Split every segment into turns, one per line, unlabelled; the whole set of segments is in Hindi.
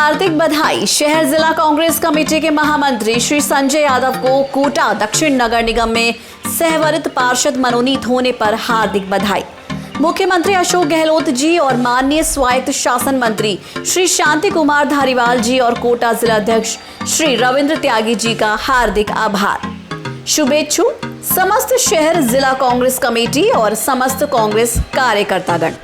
हार्दिक बधाई। शहर जिला कांग्रेस कमेटी के महामंत्री श्री संजय यादव को कोटा दक्षिण नगर निगम में सहवरित पार्षद मनोनीत होने पर हार्दिक बधाई। मुख्यमंत्री अशोक गहलोत जी और माननीय स्वायत्त शासन मंत्री श्री शांति कुमार धारीवाल जी और कोटा जिला अध्यक्ष श्री रविंद्र त्यागी जी का हार्दिक आभार। शुभेच्छु समस्त शहर जिला कांग्रेस कमेटी और समस्त कांग्रेस कार्यकर्तागण।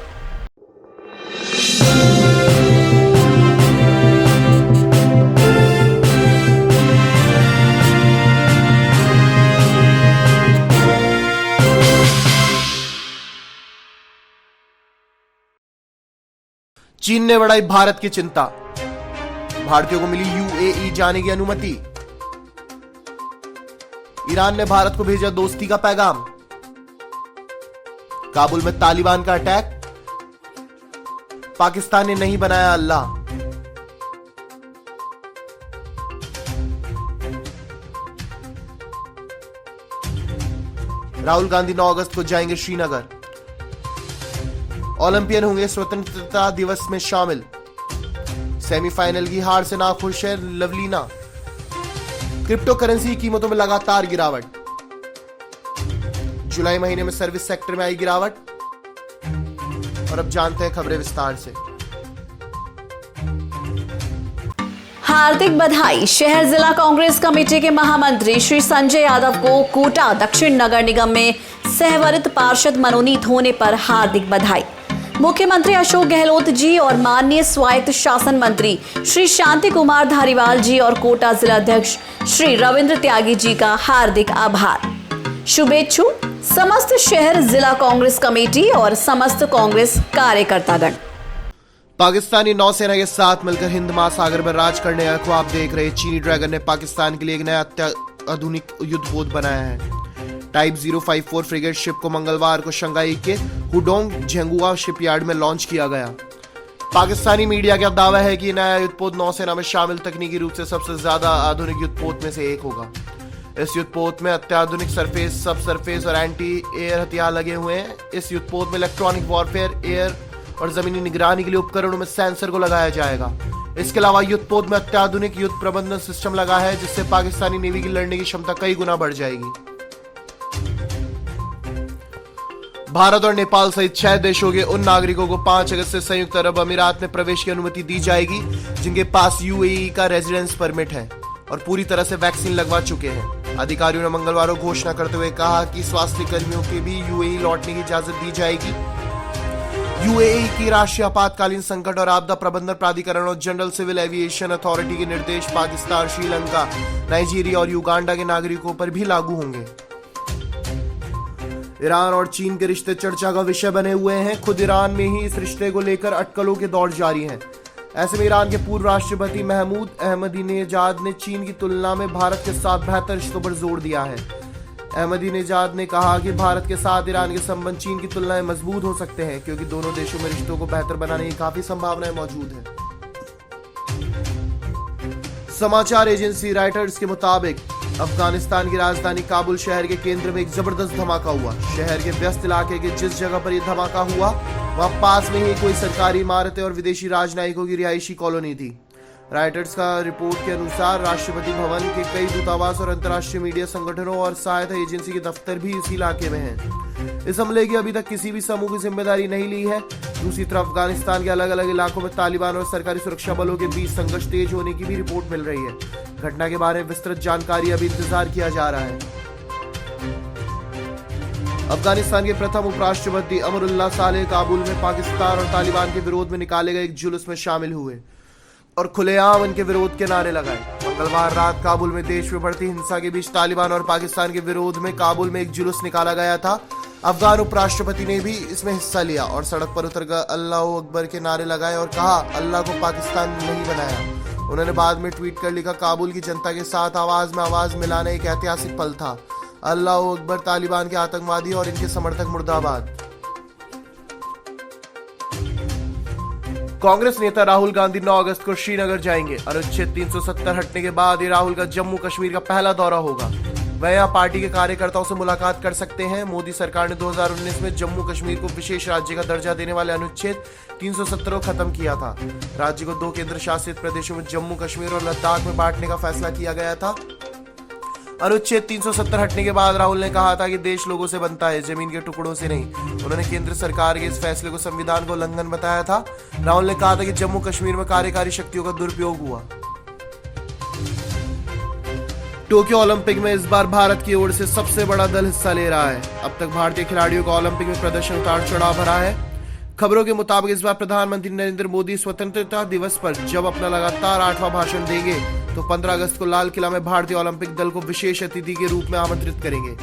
चीन ने बढ़ाई भारत की चिंता, भारतीयों को मिली यूएई जाने की अनुमति। ईरान ने भारत को भेजा दोस्ती का पैगाम। काबुल में तालिबान का अटैक, पाकिस्तान ने नहीं बनाया अल्लाह। राहुल गांधी 9 अगस्त को जाएंगे श्रीनगर। ओलंपियन होंगे स्वतंत्रता दिवस में शामिल। सेमीफाइनल की हार से नाखुश है लवलीना। क्रिप्टो करेंसी की कीमतों में लगातार गिरावट। जुलाई महीने में सर्विस सेक्टर में आई गिरावट। और अब जानते हैं खबरें विस्तार से।
हार्दिक बधाई। शहर जिला कांग्रेस कमेटी के महामंत्री श्री संजय यादव को कोटा दक्षिण नगर निगम में सहवरित पार्षद मनोनीत होने पर हार्दिक बधाई। मुख्यमंत्री अशोक गहलोत जी और माननीय स्वायत्त शासन मंत्री श्री शांति कुमार धारीवाल जी और कोटा जिला अध्यक्ष श्री रविंद्र त्यागी जी का हार्दिक आभार। शुभेच्छु समस्त शहर जिला कांग्रेस कमेटी और समस्त कांग्रेस कार्यकर्तागण।
पाकिस्तानी नौसेना के साथ मिलकर हिंद महासागर में राज करने का ख्वाब देख रहे चीनी ड्रैगन ने पाकिस्तान के लिए एक नया अत्याधुनिक युद्धपोत बनाया है। टाइप 054 फ्रिगेट शिप को मंगलवार को शंघाई के हुडोंग झेंगुआ शिपयार्ड में लॉन्च किया गया। पाकिस्तानी मीडिया का दावा है कि नया युद्धपोत नौसेना में शामिल तकनीकी रूप से सबसे ज्यादा आधुनिक युद्धपोत में से एक होगा। इस युद्धपोत में अत्याधुनिक सरफेस, सब सरफेस और एंटी एयर हथियार लगे हुए हैं। इस युद्धपोत में इलेक्ट्रॉनिक वॉरफेयर, एयर और जमीनी निगरानी के लिए उपकरणों में सेंसर को लगाया जाएगा। इसके अलावा युद्धपोत में अत्याधुनिक युद्ध प्रबंधन सिस्टम लगा है, जिससे पाकिस्तानी नेवी की लड़ने की क्षमता कई गुना बढ़ जाएगी। भारत और नेपाल सहित 6 देशों के उन नागरिकों को 5 अगस्त से संयुक्त अरब अमीरात में प्रवेश की अनुमति दी जाएगी जिनके पास यूएई का रेजिडेंस परमिट है और पूरी तरह से वैक्सीन लगवा चुके हैं। अधिकारियों ने मंगलवार को घोषणा करते हुए कहा कि स्वास्थ्य कर्मियों के भी यूएई लौटने की इजाजत दी जाएगी। यूएई की राष्ट्रीय आपातकालीन संकट और आपदा प्रबंधन प्राधिकरण और जनरल सिविल एविएशन अथॉरिटी के निर्देश पाकिस्तान, श्रीलंका, नाइजीरिया और युगांडा के नागरिकों पर भी लागू होंगे। ईरान और चीन के रिश्ते चर्चा का विषय बने हुए हैं। खुद ईरान में ही इस रिश्ते को लेकर अटकलों के दौर जारी हैं। ऐसे में ईरान के पूर्व राष्ट्रपति महमूद अहमदीनेजाद ने चीन की तुलना में भारत के साथ बेहतर रिश्तों पर जोर दिया है। अहमदीनेजाद ने कहा कि भारत के साथ ईरान के संबंध चीन की तुलना में मजबूत हो सकते हैं, क्योंकि दोनों देशों में रिश्तों को बेहतर बनाने की काफी संभावनाएं मौजूद हैं। समाचार एजेंसी रॉयटर्स के मुताबिक अफगानिस्तान की राजधानी काबुल शहर के केंद्र में एक जबरदस्त धमाका हुआ। शहर के व्यस्त इलाके के जिस जगह पर यह धमाका हुआ वहां पास में ही कोई सरकारी इमारतें और विदेशी राजनयिकों की रिहायशी कॉलोनी थी। रॉयटर्स का रिपोर्ट के अनुसार राष्ट्रपति भवन के कई दूतावास और अंतर्राष्ट्रीय मीडिया संगठनों और सहायता एजेंसी के दफ्तर भी इसी इलाके में हैं। इस हमले की अभी तक किसी भी समूह की जिम्मेदारी नहीं ली है। दूसरी तरफ अफगानिस्तान के अलग अलग इलाकों में तालिबान और सरकारी सुरक्षा बलों के बीच संघर्ष तेज होने की भी रिपोर्ट मिल रही है। घटना के बारे में विस्तृत जानकारी अभी इंतजार किया जा रहा है। अफगानिस्तान के प्रथम उपराष्ट्रपति अमरुल्लाह सालेह काबुल में पाकिस्तान और तालिबान के विरोध में निकाले गए एक जुलूस में शामिल हुए और खुलेआम उनके विरोध के नारे लगाए। मंगलवार रात काबुल में देश में बढ़ती हिंसा के बीच तालिबान और पाकिस्तान के विरोध में काबुल में एक जुलूस निकाला गया था। अफगान उपराष्ट्रपति ने भी इसमें हिस्सा लिया और सड़क पर उतरकर अल्लाह अकबर के नारे लगाए और कहा, अल्लाह को पाकिस्तान नहीं बनाया। उन्होंने बाद में ट्वीट कर लिखा, काबुल की जनता के साथ आवाज में आवाज मिलाना एक ऐतिहासिक पल था। अल्लाह अकबर, तालिबान के आतंकवादी और इनके समर्थक मुर्दाबाद। कांग्रेस नेता राहुल गांधी 9 अगस्त को श्रीनगर जाएंगे। अनुच्छेद 370 हटने के बाद ये राहुल का जम्मू कश्मीर का पहला दौरा होगा। वह यहाँ पार्टी के कार्यकर्ताओं से मुलाकात कर सकते हैं। मोदी सरकार ने 2019 में जम्मू कश्मीर को विशेष राज्य का दर्जा देने वाले अनुच्छेद 370 को खत्म किया था। राज्य को 2 केंद्र शासित प्रदेशों में जम्मू कश्मीर और लद्दाख में बांटने का फैसला किया गया था। अनुच्छेद 370 हटने के बाद राहुल ने कहा था कि देश लोगों से बनता है, जमीन के टुकड़ों से नहीं। उन्होंने केंद्र सरकार के इस फैसले को संविधान का उल्लंघन बताया था। राहुल ने कहा था कि जम्मू कश्मीर में कार्यकारी शक्तियों का दुरुपयोग हुआ। टोक्यो ओलंपिक में इस बार भारत की ओर से सबसे बड़ा दल हिस्सा ले रहा है। अब तक भारतीय खिलाड़ियों का ओलंपिक में प्रदर्शन उतार चढ़ाव भरा है। खबरों के मुताबिक इस बार प्रधानमंत्री नरेंद्र मोदी स्वतंत्रता दिवस पर जब अपना लगातार 8वां भाषण देंगे तो 15 अगस्त को लाल किला में भारतीय ओलंपिक दल को विशेष अतिथि के रूप में आमंत्रित करेंगे।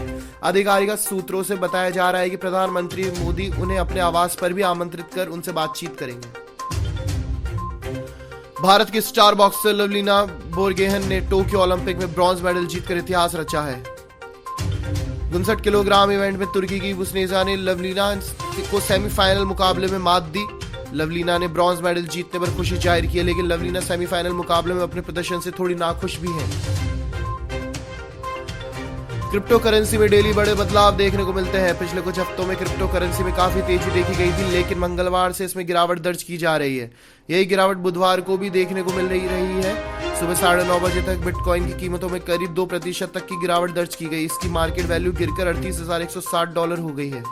आधिकारिक सूत्रों से बताया जा रहा है कि प्रधानमंत्री मोदी उन्हें अपने आवास पर भी आमंत्रित कर उनसे बातचीत करेंगे। भारत की स्टार बॉक्सर लवलीना बोरगोहेन ने टोक्यो ओलंपिक में ब्रॉन्ज मेडल जीतकर इतिहास रचा है। 59 किलोग्राम इवेंट में तुर्की की बुस्नेजा ने लवलीना को सेमीफाइनल मुकाबले में मात दी। लवलीना ने ब्रॉन्ज मेडल जीतने पर खुशी जाहिर की है, लेकिन लवलीना सेमीफाइनल मुकाबले में अपने प्रदर्शन से थोड़ी नाखुश भी हैं। क्रिप्टो करेंसी में डेली बड़े बदलाव देखने को मिलते हैं। पिछले कुछ हफ्तों में क्रिप्टो करेंसी में काफी तेजी देखी गई थी, लेकिन मंगलवार से इसमें गिरावट दर्ज की जा रही है। यही गिरावट बुधवार को भी देखने को मिल रही है। सुबह 9:30 बजे तक बिटकॉइन की कीमतों में करीब 2% तक की गिरावट दर्ज की गई। इसकी मार्केट वैल्यू गिरकर $38,160 हो गई है।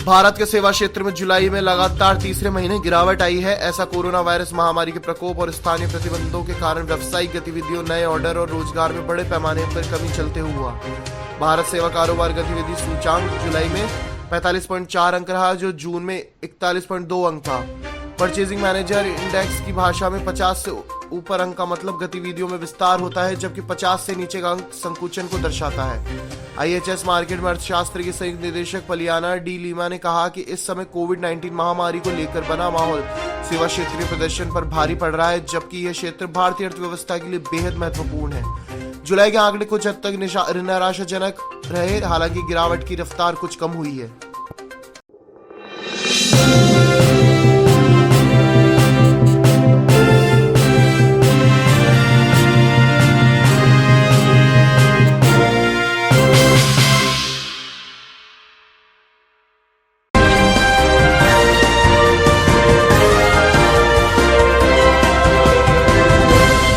भारत के सेवा क्षेत्र में जुलाई में लगातार तीसरे महीने गिरावट आई है। ऐसा कोरोना वायरस महामारी के प्रकोप और स्थानीय प्रतिबंधों के कारण व्यावसायिक गतिविधियों, नए ऑर्डर और रोजगार में बड़े पैमाने पर कमी चलते हुआ। भारत सेवा कारोबार गतिविधि सूचांक जुलाई में 45.4 अंक रहा, जो जून में 41.2 अंक था। परचेजिंग मैनेजर इंडेक्स की भाषा में 50 से ऊपर अंक का मतलब गतिविधियों में विस्तार होता है, जबकि 50 से नीचे का अंक संकुचन को दर्शाता है। IHS मार्केट में अर्थशास्त्र के संयुक्त निदेशक पलियाना डी लीमा ने कहा कि इस समय कोविड-19 महामारी को लेकर बना माहौल सेवा क्षेत्र के प्रदर्शन पर भारी पड़ रहा है, जबकि यह क्षेत्र भारतीय अर्थव्यवस्था के लिए बेहद महत्वपूर्ण है। जुलाई के आंकड़े कुछ हद तक निराशाजनक रहे, हालांकि गिरावट की रफ्तार कुछ कम हुई है।